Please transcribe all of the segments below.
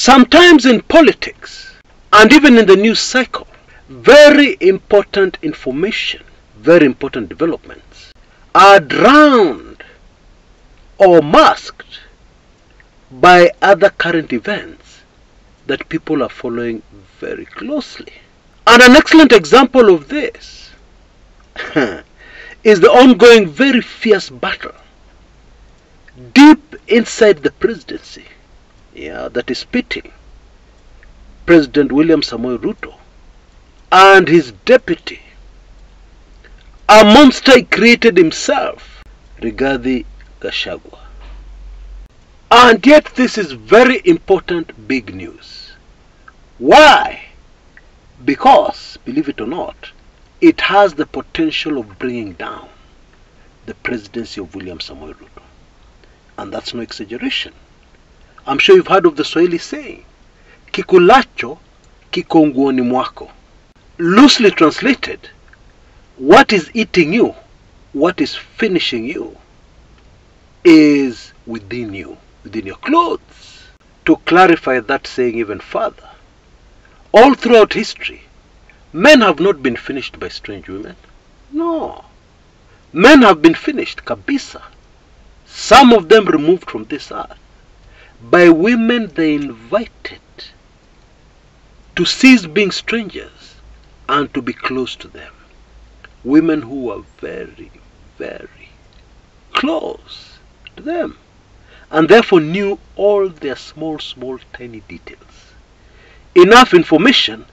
Sometimes in politics and even in the news cycle, very important information, very important developments are drowned or masked by other current events that people are following very closely. And an excellent example of this is the ongoing very fierce battle deep inside the presidency, that is pitting President William Samoei Ruto and his deputy, a monster he created himself, Rigathi Gachagua. And yet this is very important big news. Why? Because, believe it or not, it has the potential of bringing down the presidency of William Samoei Ruto. And that's no exaggeration. I'm sure you've heard of the Swahili saying, kikulacho kiko nguoni mwako. Loosely translated, what is eating you, what is finishing you, is within you, within your clothes. To clarify that saying even further, all throughout history, men have not been finished by strange women. No. Men have been finished, kabisa. Some of them removed from this earth by women they invited to cease being strangers and to be close to them. Women who were very, very close to them and therefore knew all their small, tiny details. Enough information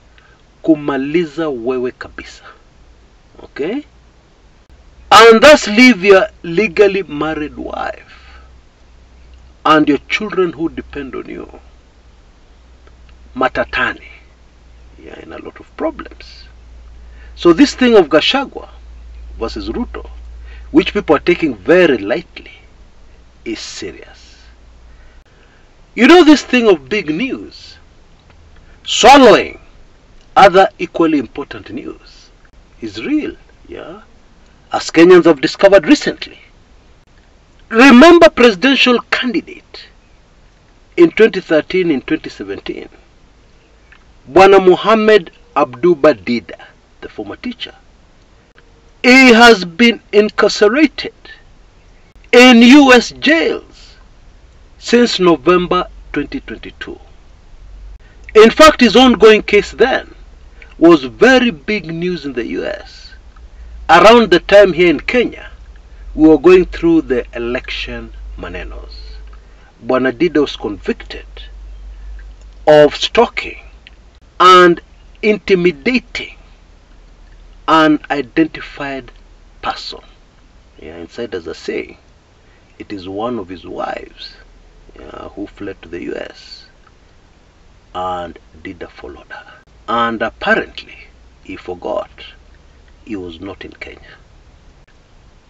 kumaliza wewe kabisa. Okay? And thus leave your legally married wife and your children who depend on you matatani, in a lot of problems. So this thing of Gachagua versus Ruto, which people are taking very lightly, is serious. You know, this thing of big news swallowing other equally important news is real, as Kenyans have discovered recently. Remember presidential candidate in 2013, in 2017, Bwana Muhammad Abduba Dida, the former teacher. He has been incarcerated in US jails since November 2022. In fact, his ongoing case then was very big news in the US. Around the time here in Kenya, we were going through the election manenos. Bwana Dida was convicted of stalking and intimidating an identified person. Insiders are saying it is one of his wives who fled to the US, and Dida followed her. And apparently he forgot he was not in Kenya.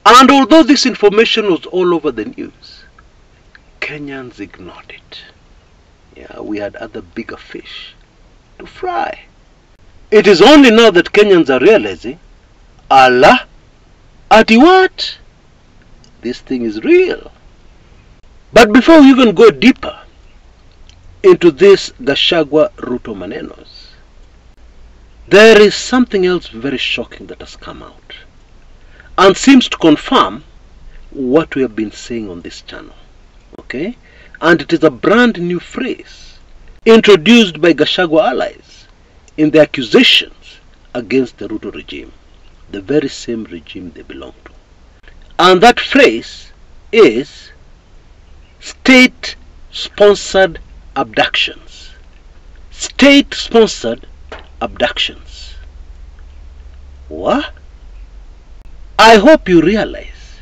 And although this information was all over the news, Kenyans ignored it. We had other bigger fish to fry. It is only now that Kenyans are realizing, Allah, ati what? This thing is real. But before we even go deeper into this Gachagua Ruto manenos, there is something else very shocking that has come out and seems to confirm what we have been saying on this channel. Okay? And it is a brand new phrase introduced by Gachagua allies in the accusations against the Ruto regime, the very same regime they belong to. And that phrase is state-sponsored abductions. State-sponsored abductions. What? I hope you realize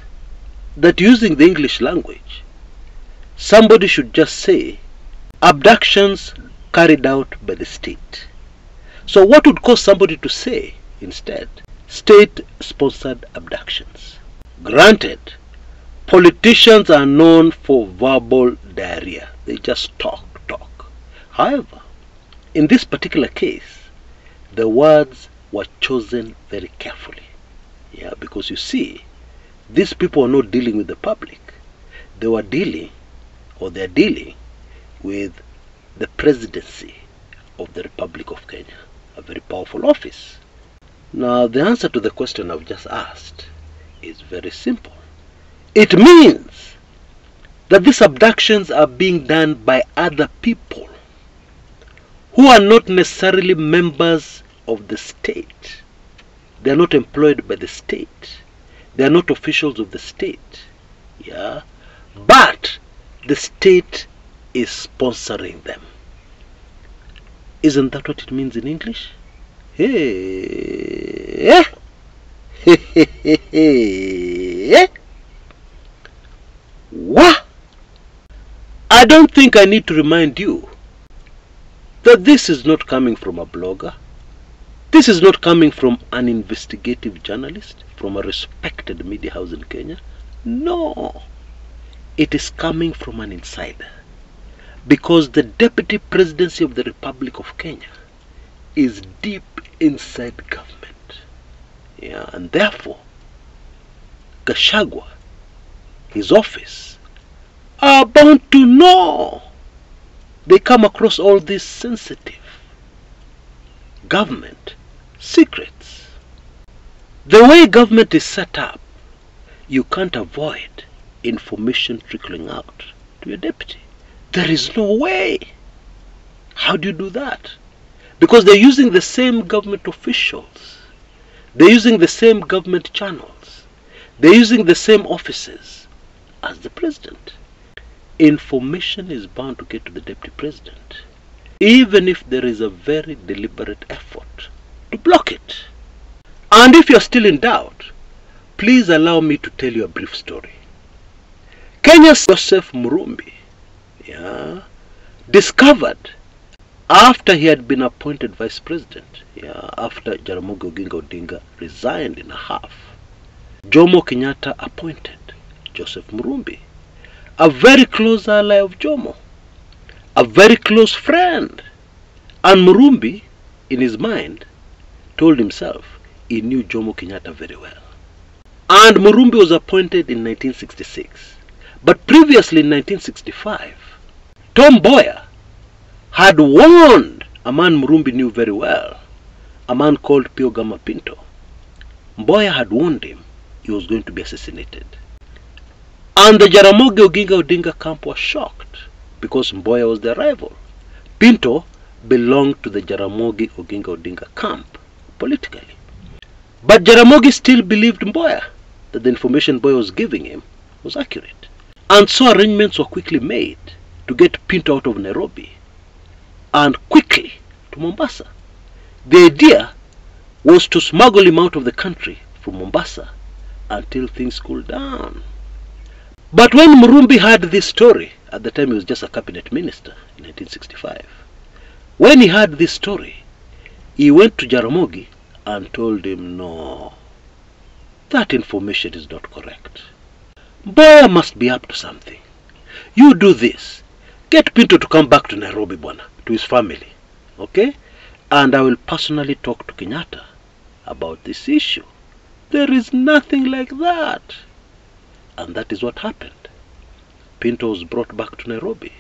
that using the English language, somebody should just say abductions carried out by the state. So what would cause somebody to say instead state-sponsored abductions? Granted, politicians are known for verbal diarrhea. They just talk. However, in this particular case, the words were chosen very carefully. Because you see, these people are not dealing with the public. They're dealing with the presidency of the Republic of Kenya, a very powerful office. Now, the answer to the question I've just asked is very simple. It means that these abductions are being done by other people who are not necessarily members of the state. They are not employed by the state. They are not officials of the state. Yeah? But the state is sponsoring them. Isn't that what it means in English? Hey. What? I don't think I need to remind you that this is not coming from a blogger. This is not coming from an investigative journalist, from a respected media house in Kenya. No. It is coming from an insider. Because the Deputy Presidency of the Republic of Kenya is deep inside government. Yeah, and therefore, Gachagua, his office, are bound to know. They come across all these sensitive government secrets. The way government is set up, you can't avoid information trickling out to your deputy. There is no way. How do you do that? Because they're using the same government officials. They're using the same government channels. They're using the same offices as the president. Information is bound to get to the deputy president, even if there is a very deliberate effort to block it. And if you're still in doubt, please allow me to tell you a brief story. Kenya's Joseph Murumbi, discovered after he had been appointed vice president, after Jaramogi Oginga Odinga resigned in a half, Jomo Kenyatta appointed Joseph Murumbi, a very close ally of Jomo, a very close friend. And Murumbi, in his mind, told himself he knew Jomo Kenyatta very well. And Murumbi was appointed in 1966. But previously in 1965, Tom Mboya had warned a man Murumbi knew very well, a man called Pio Gama Pinto. Mboya had warned him he was going to be assassinated. And the Jaramogi Oginga Odinga camp was shocked because Mboya was their rival. Pinto belonged to the Jaramogi Oginga Odinga camp politically. But Jaramogi still believed Mboya, that the information Mboya was giving him was accurate. And so arrangements were quickly made to get Pinto out of Nairobi and quickly to Mombasa. The idea was to smuggle him out of the country from Mombasa until things cooled down. But when Murumbi heard this story, at the time he was just a cabinet minister in 1965, when he heard this story, he went to Jaramogi and told him, no, that information is not correct. Mboya must be up to something. You do this. Get Pinto to come back to Nairobi, bwana, to his family. Okay? And I will personally talk to Kenyatta about this issue. There is nothing like that. And that is what happened. Pinto was brought back to Nairobi.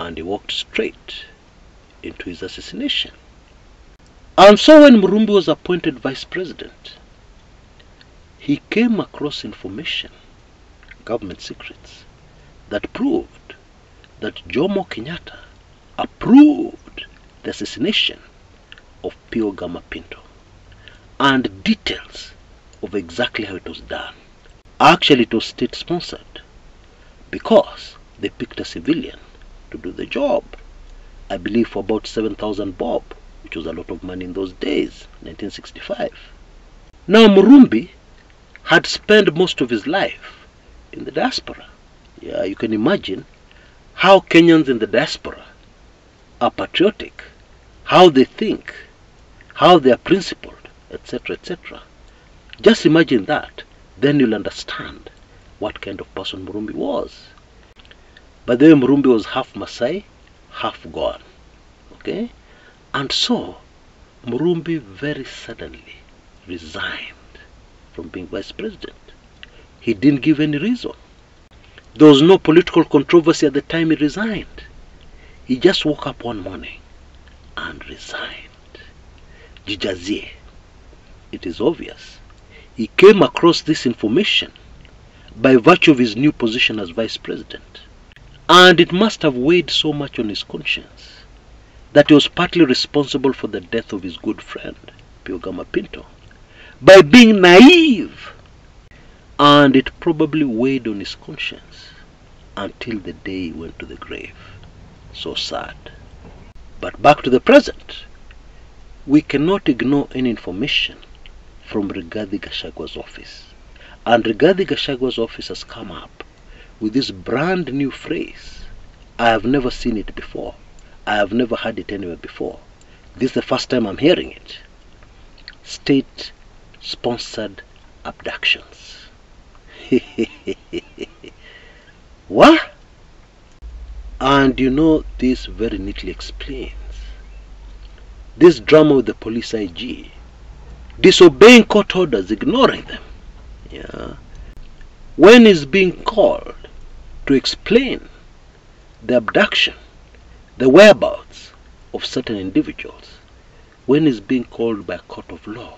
And he walked straight into his assassination. And so when Murumbi was appointed vice president, he came across information, government secrets, that proved that Jomo Kenyatta approved the assassination of Pio Gama Pinto, and details of exactly how it was done. Actually, it was state-sponsored because they picked a civilian to do the job, I believe for about 7,000 bob, which was a lot of money in those days, 1965. Now Murumbi had spent most of his life in the diaspora. Yeah, you can imagine how Kenyans in the diaspora are patriotic, how they think, how they are principled, etc., etc. Just imagine that, then you'll understand what kind of person Murumbi was. By the way, Murumbi was half Maasai, half Goan. Okay? And so, Murumbi very suddenly resigned from being vice president. He didn't give any reason. There was no political controversy at the time he resigned. He just woke up one morning and resigned. Jijazie. It is obvious. He came across this information by virtue of his new position as vice president. And it must have weighed so much on his conscience that he was partly responsible for the death of his good friend, Piogama Pinto, by being naive. And it probably weighed on his conscience until the day he went to the grave. So sad. But back to the present. We cannot ignore any information from Rigathi Gachagua's office. And Rigathi Gachagua's office has come up with this brand new phrase. I have never seen it before. I have never heard it anywhere before. This is the first time I'm hearing it. State-sponsored abductions. What? And you know, this very neatly explains this drama with the police IG, disobeying court orders, ignoring them. Yeah. When he's being called to explain the abduction, the whereabouts of certain individuals, when he's being called by a court of law,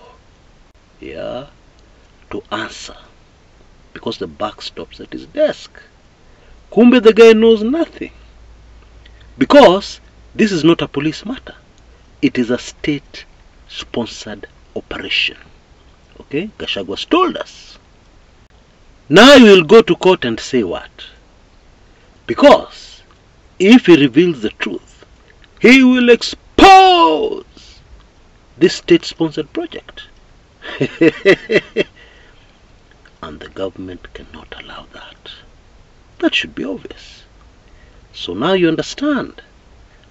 yeah, to answer, because the buck stops at his desk. Kumbe the guy knows nothing. Because this is not a police matter. It is a state-sponsored operation. Okay? Gachagua's told us. Now he will go to court and say what? Because if he reveals the truth, he will expose this state-sponsored project. And the government cannot allow that. That should be obvious. So now you understand.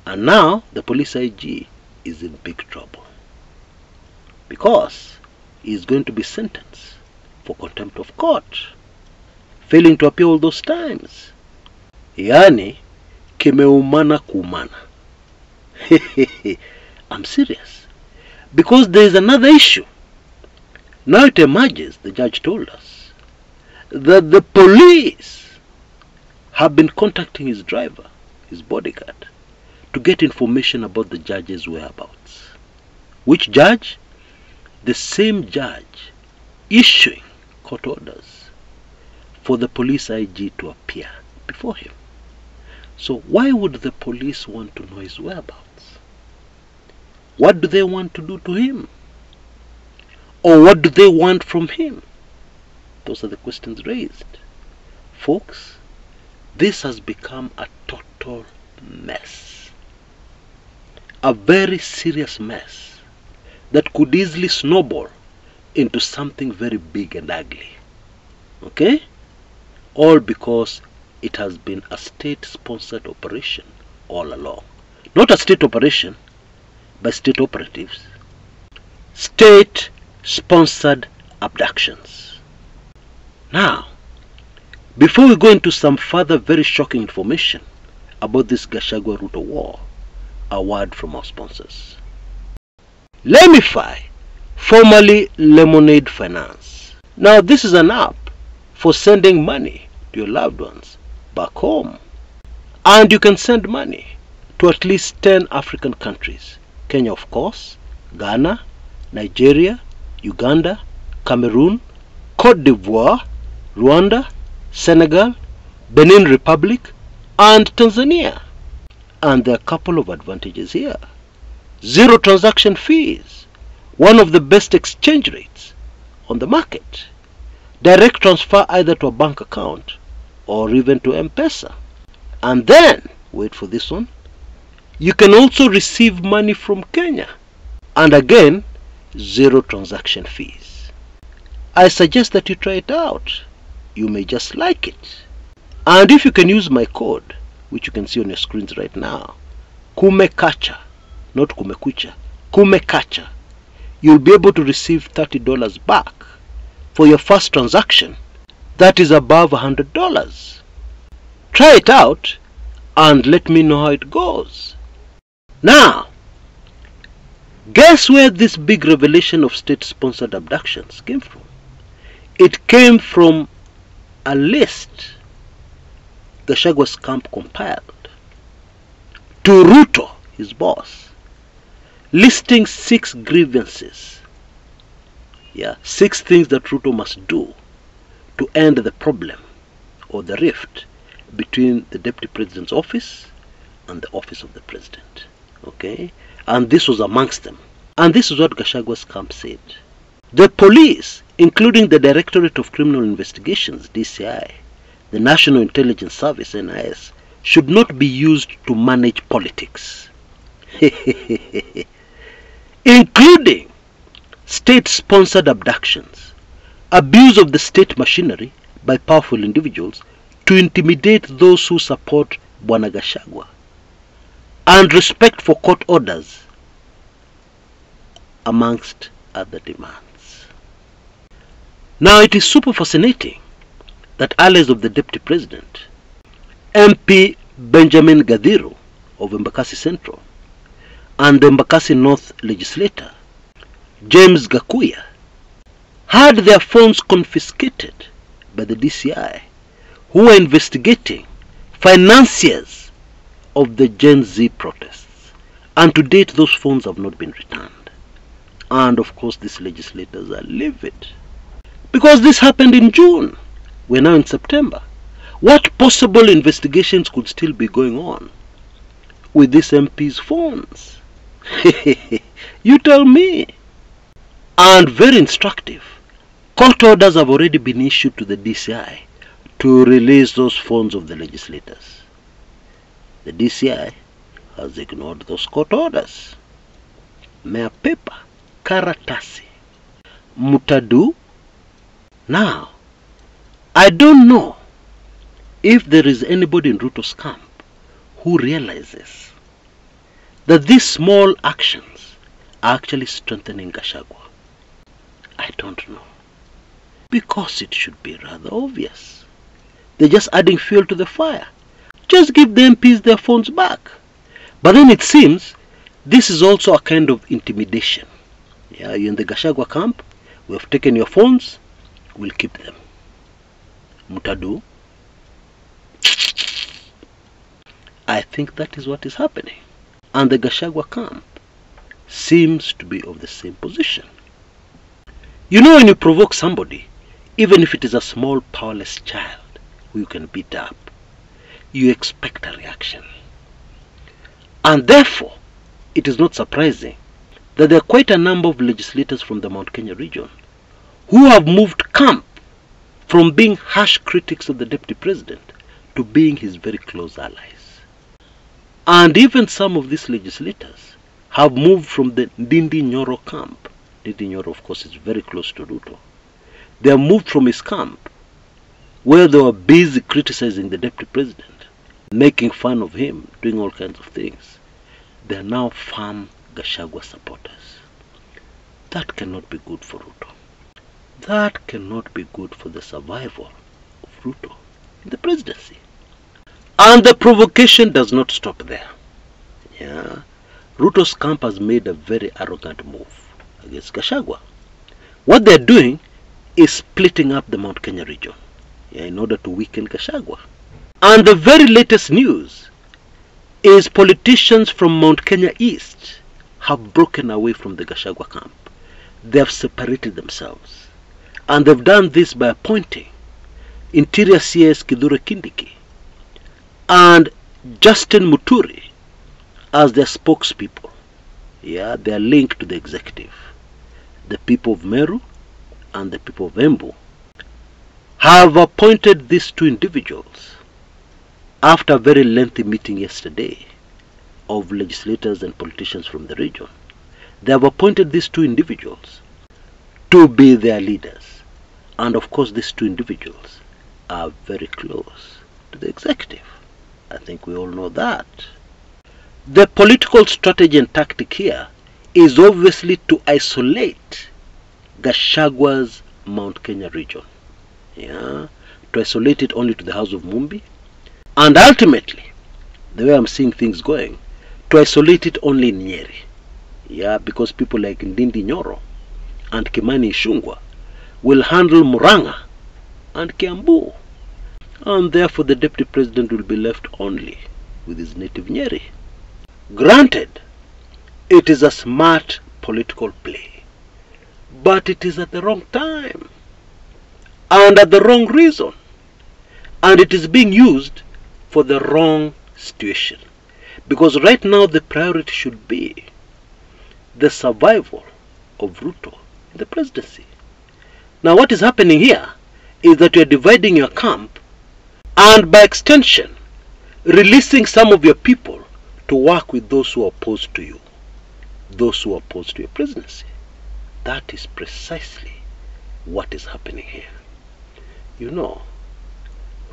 And now the police IG is in big trouble. Because he is going to be sentenced for contempt of court, failing to appear all those times. Yani, kimeumana kumana. I'm serious. Because there is another issue. Now it emerges, the judge told us, that the police have been contacting his driver, his bodyguard, to get information about the judge's whereabouts. Which judge? The same judge issuing court orders for the police IG to appear before him. So why would the police want to know his whereabouts? What do they want to do to him? Or what do they want from him? Those are the questions raised. Folks, this has become a total mess. A very serious mess that could easily snowball into something very big and ugly. Okay? All because it has been a state-sponsored operation all along. Not a state operation by state operatives. State-sponsored abductions. Now, before we go into some further very shocking information about this Gachagua-Ruto war, a word from our sponsors. LemFi, formerly Lemonade Finance. Now this is an app for sending money to your loved ones back home. And you can send money to at least 10 African countries. Kenya, of course, Ghana, Nigeria, Uganda, Cameroon, Cote d'Ivoire, Rwanda, Senegal, Benin Republic, and Tanzania. And there are a couple of advantages here. 0 transaction fees, one of the best exchange rates on the market. Direct transfer either to a bank account or even to Mpesa. And then, wait for this one, you can also receive money from Kenya. And again, 0 transaction fees. I suggest that you try it out. You may just like it. And if you can use my code, which you can see on your screens right now, KUMEKACHA, not Kumekucha, KUMEKACHA, you'll be able to receive $30 back for your first transaction that is above $100. Try it out and let me know how it goes. Now, guess where this big revelation of state-sponsored abductions came from? It came from a list Gachagua's camp compiled to Ruto, his boss, listing 6 grievances. Yeah, 6 things that Ruto must do to end the problem or the rift between the Deputy President's office and the office of the President. Okay? And this was amongst them. And this is what Gachagua's camp said. The police, including the Directorate of Criminal Investigations, DCI, the National Intelligence Service, NIS, should not be used to manage politics. Including state-sponsored abductions, abuse of the state machinery by powerful individuals to intimidate those who support Bwana Gachagua, and respect for court orders, amongst other demands. Now it is super fascinating that allies of the Deputy President, MP Benjamin Gadhiru of Embakasi Central and the Embakasi North legislator, James Gakuya, had their phones confiscated by the DCI, who were investigating financiers of the Gen Z protests. And to date, those phones have not been returned. And of course, these legislators are livid, because this happened in June. We're now in September. What possible investigations could still be going on with this MP's phones? You tell me. And very instructive, court orders have already been issued to the DCI to release those phones of the legislators. The DCI has ignored those court orders. Mea paper, karatasi, mutadu. Now, I don't know if there is anybody in Ruto's camp who realizes that these small actions are actually strengthening Gachagua. I don't know. Because it should be rather obvious. They're just adding fuel to the fire. Just give the MPs their phones back. But then it seems this is also a kind of intimidation. Yeah, you're in the Gachagua camp, we have taken your phones, we'll keep them. Mutadu. I think that is what is happening. And the Gachagua camp seems to be of the same position. You know, when you provoke somebody, even if it is a small powerless child who you can beat up, you expect a reaction. And therefore, it is not surprising that there are quite a number of legislators from the Mount Kenya region who have moved camp from being harsh critics of the Deputy President to being his very close allies. And even some of these legislators have moved from the Ndindi Nyoro camp. Ndindi Nyoro, of course, is very close to Ruto. They have moved from his camp, where they were busy criticizing the Deputy President, making fun of him, doing all kinds of things. They are now firm Gachagua supporters. That cannot be good for Ruto. That cannot be good for the survival of Ruto in the presidency. And the provocation does not stop there. Yeah, Ruto's camp has made a very arrogant move against Gachagua. What they're doing is splitting up the Mount Kenya region, yeah, in order to weaken Gachagua. And the very latest news is politicians from Mount Kenya East have broken away from the Gachagua camp. They have separated themselves. And they've done this by appointing Interior CS Kithure Kindiki and Justin Muturi as their spokespeople. Yeah, they are linked to the executive. The people of Meru and the people of Embu have appointed these two individuals after a very lengthy meeting yesterday of legislators and politicians from the region. They have appointed these two individuals to be their leaders. And of course, these two individuals are very close to the executive. I think we all know that. The political strategy and tactic here is obviously to isolate Gachagua's Mount Kenya region. Yeah, to isolate it only to the house of Mumbi. And ultimately, the way I'm seeing things going, to isolate it only in Nyeri. Yeah, because people like Ndindi Nyoro and Kimani Ichung'wah will handle Murang'a and Kiambu. And therefore the Deputy President will be left only with his native Nyeri. Granted, it is a smart political play, but it is at the wrong time and at the wrong reason, and it is being used for the wrong situation, because right now the priority should be the survival of Ruto in the presidency. Now what is happening here is that you are dividing your camp and by extension releasing some of your people to work with those who are opposed to you, those who are opposed to your presidency. That is precisely what is happening here. You know,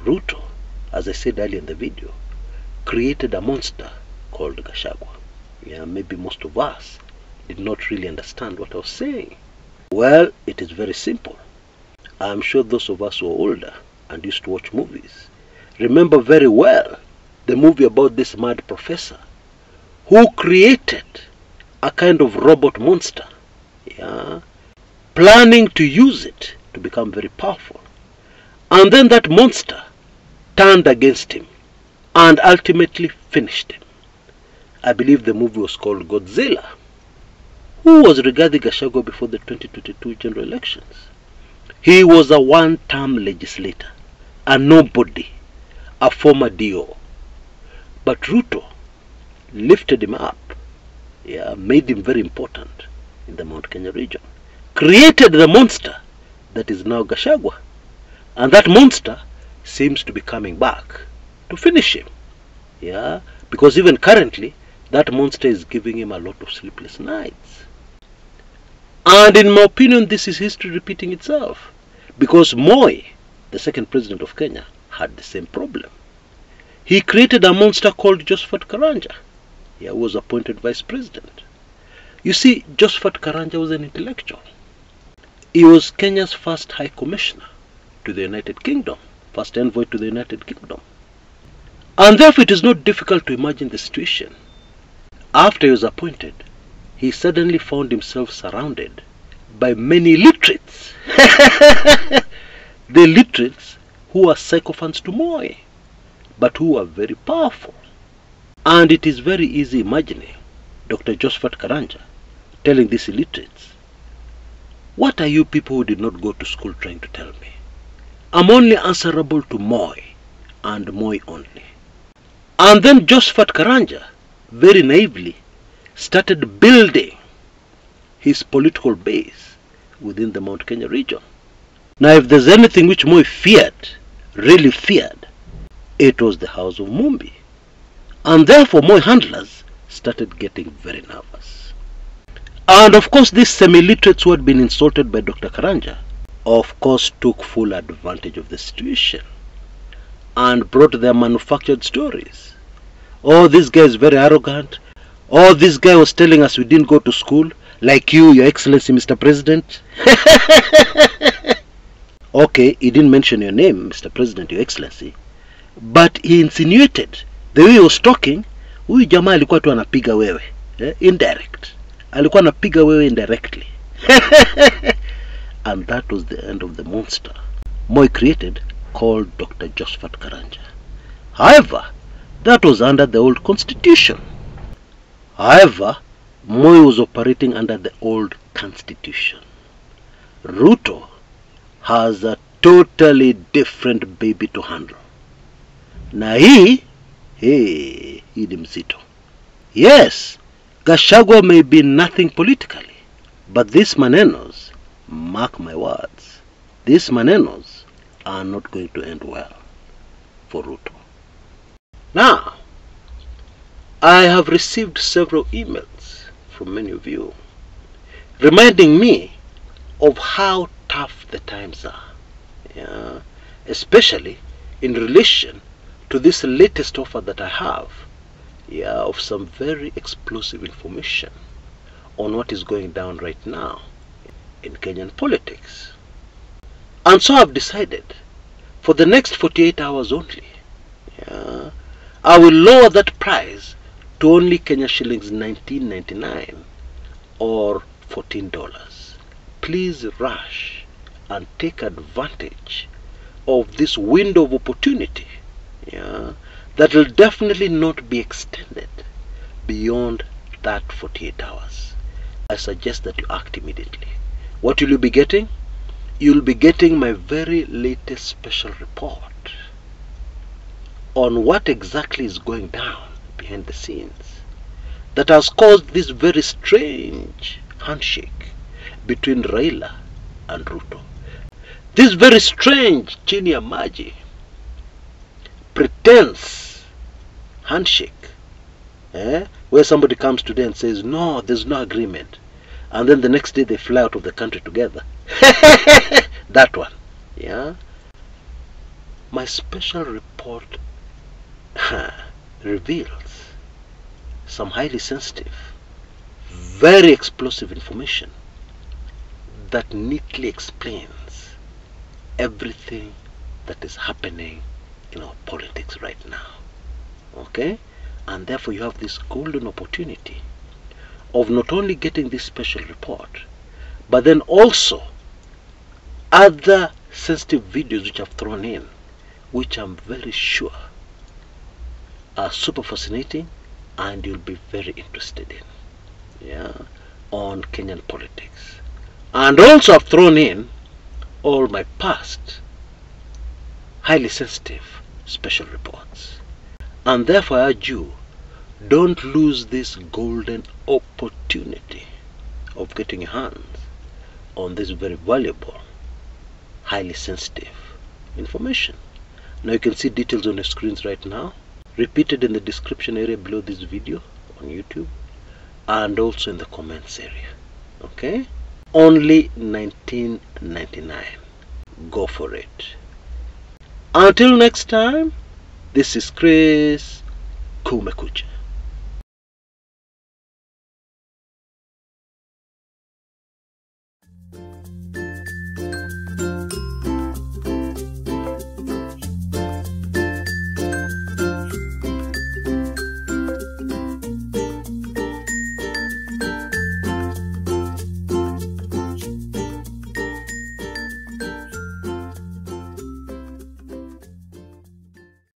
Ruto, as I said earlier in the video, created a monster called Gachagua. Yeah, maybe most of us did not really understand what I was saying. Well, it is very simple. I'm sure those of us who are older and used to watch movies remember very well the movie about this mad professor who created a kind of robot monster, yeah, planning to use it to become very powerful. And then that monster turned against him and ultimately finished him. I believe the movie was called Godzilla. Who was Rigathi Gachagua before the 2022 general elections? He was a one-term legislator, a nobody, a former DO. But Ruto lifted him up, yeah, made him very important in the Mount Kenya region, created the monster that is now Gachagua, and that monster seems to be coming back to finish him, yeah, because even currently that monster is giving him a lot of sleepless nights. And in my opinion, this is history repeating itself, because Moi, the second president of Kenya, had the same problem. He created a monster called Josephat Karanja, who was appointed vice president. You see, Josephat Karanja was an intellectual. He was Kenya's first high commissioner to the United Kingdom, first envoy to the United Kingdom. And therefore it is not difficult to imagine the situation. After he was appointed, he suddenly found himself surrounded by many literates. The literates who are sycophants to Moi, but who are very powerful. And it is very easy imagining Dr. Josephat Karanja telling these illiterates, what are you people who did not go to school trying to tell me? I'm only answerable to Moi and Moi only. And then Josephat Karanja very naively started building his political base within the Mount Kenya region. Now if there's anything which Moi feared, really feared, it was the house of Mumbi. And therefore Moi handlers started getting very nervous. And of course these semi-literates who had been insulted by Dr. Karanja, of course took full advantage of the situation and brought their manufactured stories. Oh, this guy is very arrogant. Oh, this guy was telling us we didn't go to school, like you, Your Excellency, Mr. President. Okay, he didn't mention your name, Mr. President, Your Excellency, but he insinuated the way he was talking, huyu jamaa alikuwa tu anapiga wewe, indirect. Alikuwa anapiga wewe indirectly. And that was the end of the monster Moi created, called Dr. Josephat Karanja. However, that was under the old constitution. However, Moi was operating under the old constitution. Ruto has a totally different baby to handle. Na hii ni mzito. Yes, Gachagua may be nothing politically, but these manenos, mark my words, these manenos are not going to end well for Ruto. Now, I have received several emails from many of you reminding me of how tough the times are, yeah, especially in relation to this latest offer that I have, yeah, of some very explosive information on what is going down right now in Kenyan politics. And so I've decided for the next 48 hours only, yeah, I will lower that price to only Kenya shillings 19.99 or $14. Please rush and take advantage of this window of opportunity, yeah, that will definitely not be extended beyond that 48 hours, I suggest that you act immediately. What will you be getting? You'll be getting my very latest special report on what exactly is going down behind the scenes that has caused this very strange handshake between Raila and Ruto. This very strange chini ya maji pretense handshake, where somebody comes today and says, no, there's no agreement, and then the next day they fly out of the country together. That one. Yeah. My special report reveals some highly sensitive, very explosive information that neatly explains everything that is happening in our politics right now. Okay? And therefore you have this golden opportunity of not only getting this special report, but then also other sensitive videos which I've thrown in, which I'm very sure are super fascinating and you'll be very interested in, yeah, on Kenyan politics. And also I've thrown in all my past highly sensitive special reports. And therefore I urge you, don't lose this golden opportunity of getting your hands on this very valuable, highly sensitive information. Now you can see details on the screens right now, repeated in the description area below this video on YouTube, and also in the comments area. Okay? Only $19.99. Go for it. Until next time, this is Chris Kumekucha.